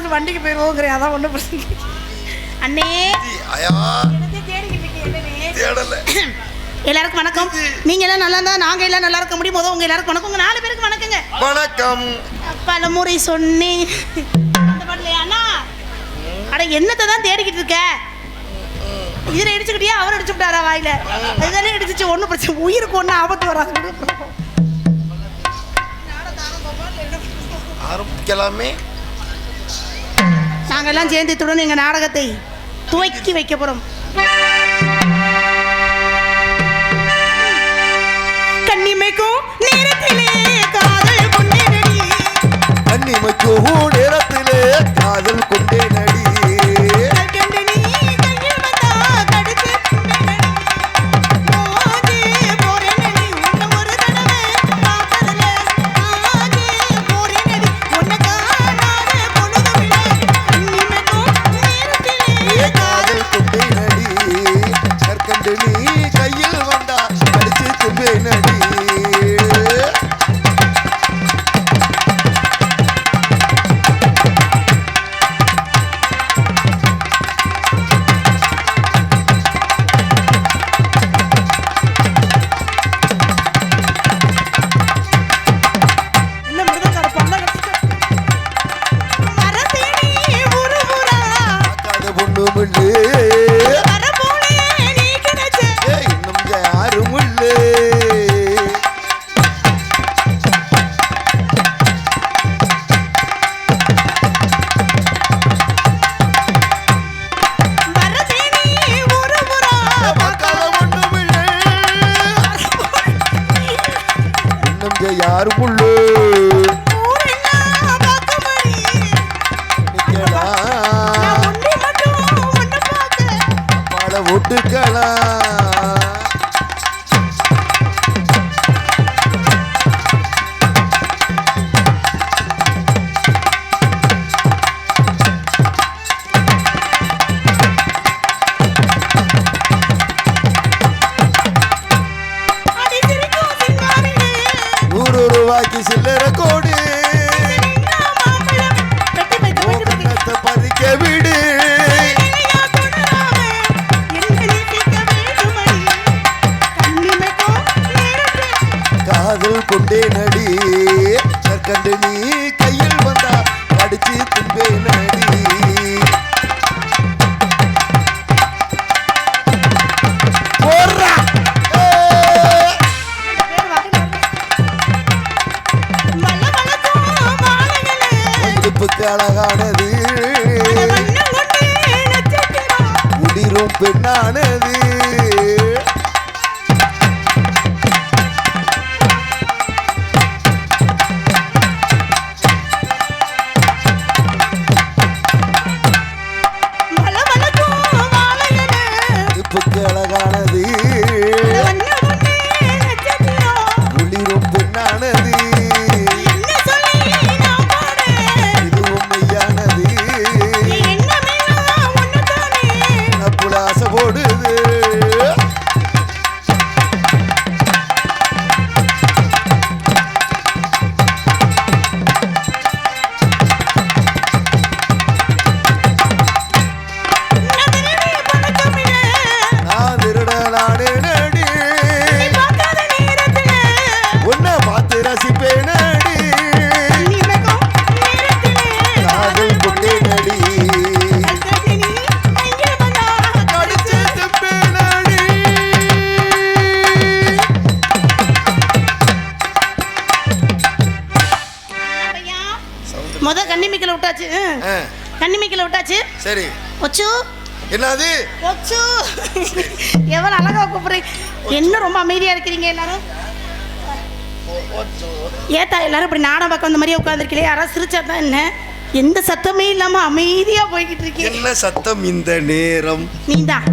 பார்த்துட்டு வண்டிக்கு போயிடுவோங்கிறேன். அதான் ஒன்றும் பிரச்சனை. அண்ணே எல்லாருக்கும் வணக்கம். நீங்க எல்லாம் நல்லா இருந்தா நாங்க எல்லாம் நல்லா இருக்க முடியும். உங்க எல்லாருக்கும் வணக்கம். உங்க 4 பேருக்கு வணக்கங்க. வணக்கம். பல முறை சொன்னேன். அண்ணா அட என்னத்தை தான் தேடிக்கிட்டு இருக்க? இதில் இடிச்சுக்கிட்டியா? அவர் அடிச்சு விட்டாரா வாயில? அதுதானே இடிச்சிச்சு. ஒன்றும் பிரச்சனை, உயிருக்கு ஒன்றும் ஆபத்து வராது. ஆரம்பிக்கலாமே. நாங்கள் எல்லாம் சேர்ந்துத்துடன் எங்கள் நாடகத்தை துவக்கி வைக்க போகிறோம். கண்ணிமைக்கும் நேரத்திலே காதல் கொண்டே நடி. கண்ணிமைக்கும் நேரத்திலே காதல் கொண்டே நடி. சில்லற கோடு பதிக்க விடு. காதல் கொண்டே நடி. கண்டு நீ கையில் வந்தா அடிச்சு துன்பே நடி. அழகானது முடிரும் பெண்ணானது. இப்புக்கு அழகானது முடிரும் பெண்ணானது. கண்ணிமைக்கல விட்டாச்சு. சரி ஒச்சு என்னது? ஒச்சு எவ்வளவு அழகா கூப்பிடுறீங்க. என்ன ரொம்ப அமைதியா இருக்கிறீங்க எல்லாரும்? ஏத்தா எல்லாரும் இப்படி நாடகம் பார்க்க வந்த மாதிரியே உட்காந்துருக்கீங்களே. யாராவது சிரிச்சா தான் என்ன? எந்த சத்தமே இல்லாம அமைதியா போய்கிட்டு இருக்கீங்க. என்ன சத்தம் இந்த நேரம்? நீதான்.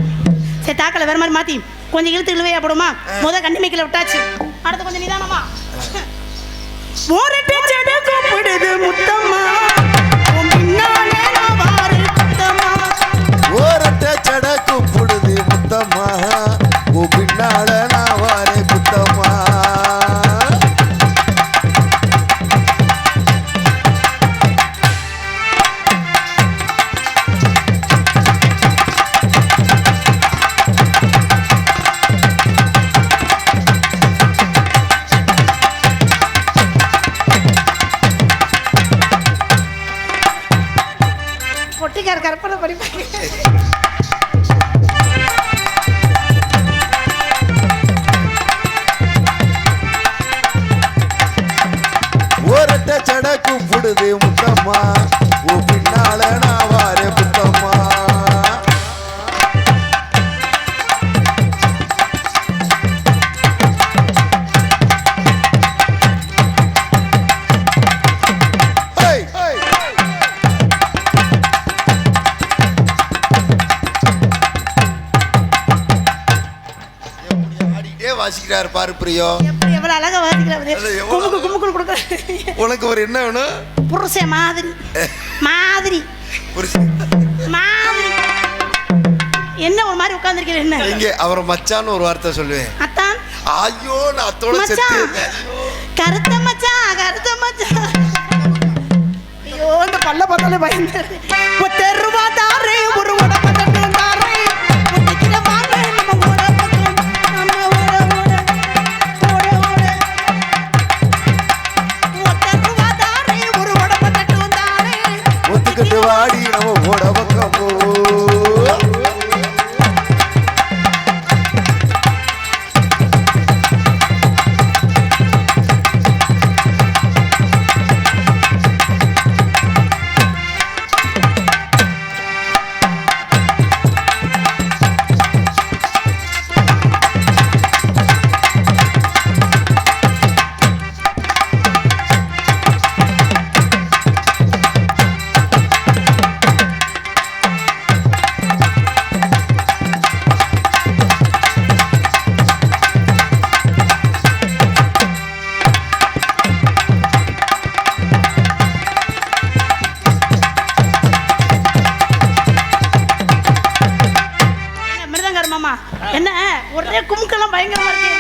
சரி தாக்கல வேற மாதிரி மாத்தி கொஞ்சம் இழுத்து இழுவையா போடுமா? கண்ணிமைக்கல விட்டாச்சு. அடுத்து கொஞ்சம் நிதானமா. ஓரட்டை செட கூப்பிடுது முத்தம்மா. ஓரட்ட சட கூப்பிடுது முத்தம்மா. ஓ பின்னால நான் வாரே முத்தம்மா. பொட்டிக்கார கற்பனை படிப்பாங்க. ஓரட்ட சடக்கு புடுது முத்தம்மா ஓ பின்னால நான் வாரே முத்தம்மா. வாசிக்கிறார் பாரு பிரியோ, எவ்வளவு அழகா வாசிக்கிறாரு. குமுக்கு குமுக்கு கொடுக்க. உனக்கு ஒரு என்ன வேணும்? புருஷன் மாதிரி மாதிரி மாதிரி என்ன ஒரு மாதிரி உட்கார்ந்திருக்கீங்க? என்ன இங்க அவரை மச்சான்னு ஒரு வார்த்தை சொல்லுவேன். அத்தான். ஐயோ நான் அத்தோட செத்து. கருத்த மச்சான் கருத்த மச்சான். ஐயோ இந்த பல்ல பார்த்தாலே பயந்துரு. 10 ரூபாய் தாரே ஒரு உடம்பு தட்டு தாரே. முட்டிக்கிற வாங்க நம்ம ஓட பக்கம் நம்ம ஓட ஓட ஓட ஓட. 10 ரூபாய் தாரே ஒரு உடம்பு தட்டு தாரே. ஒத்துக்கிட்டு வாடி நம்ம ஓட பக்கம் போ. என்ன ஒரே குமுக்கெல்லாம் பயங்கரமா இருக்கு.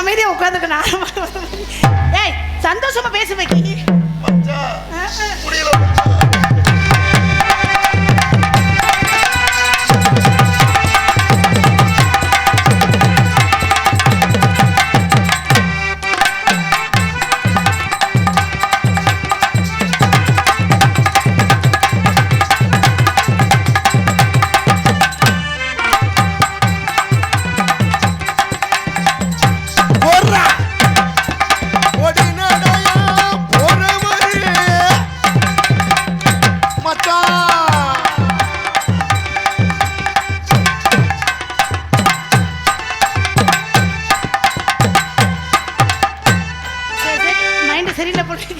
அமைதியா உட்காந்துக்கணும். ஏய் சந்தோஷமா பேச வைக்கி. மச்சான். மைண்ட் சரியில்லை போட்டு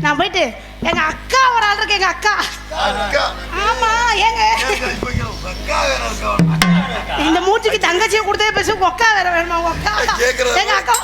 நான் போயிட்டு எங்க அக்கா ஒரு ஆள் இருக்கு. எங்க அக்கா அக்கா. ஆமா ஏங்க அக்கா வேற இருக்கா? இந்த மூச்சுக்கு தங்கச்சியை கொடுத்தே பேச உங்க அக்கா வேற வேணுமா? உங்க அக்கா கேக்குறது. எங்க அக்கா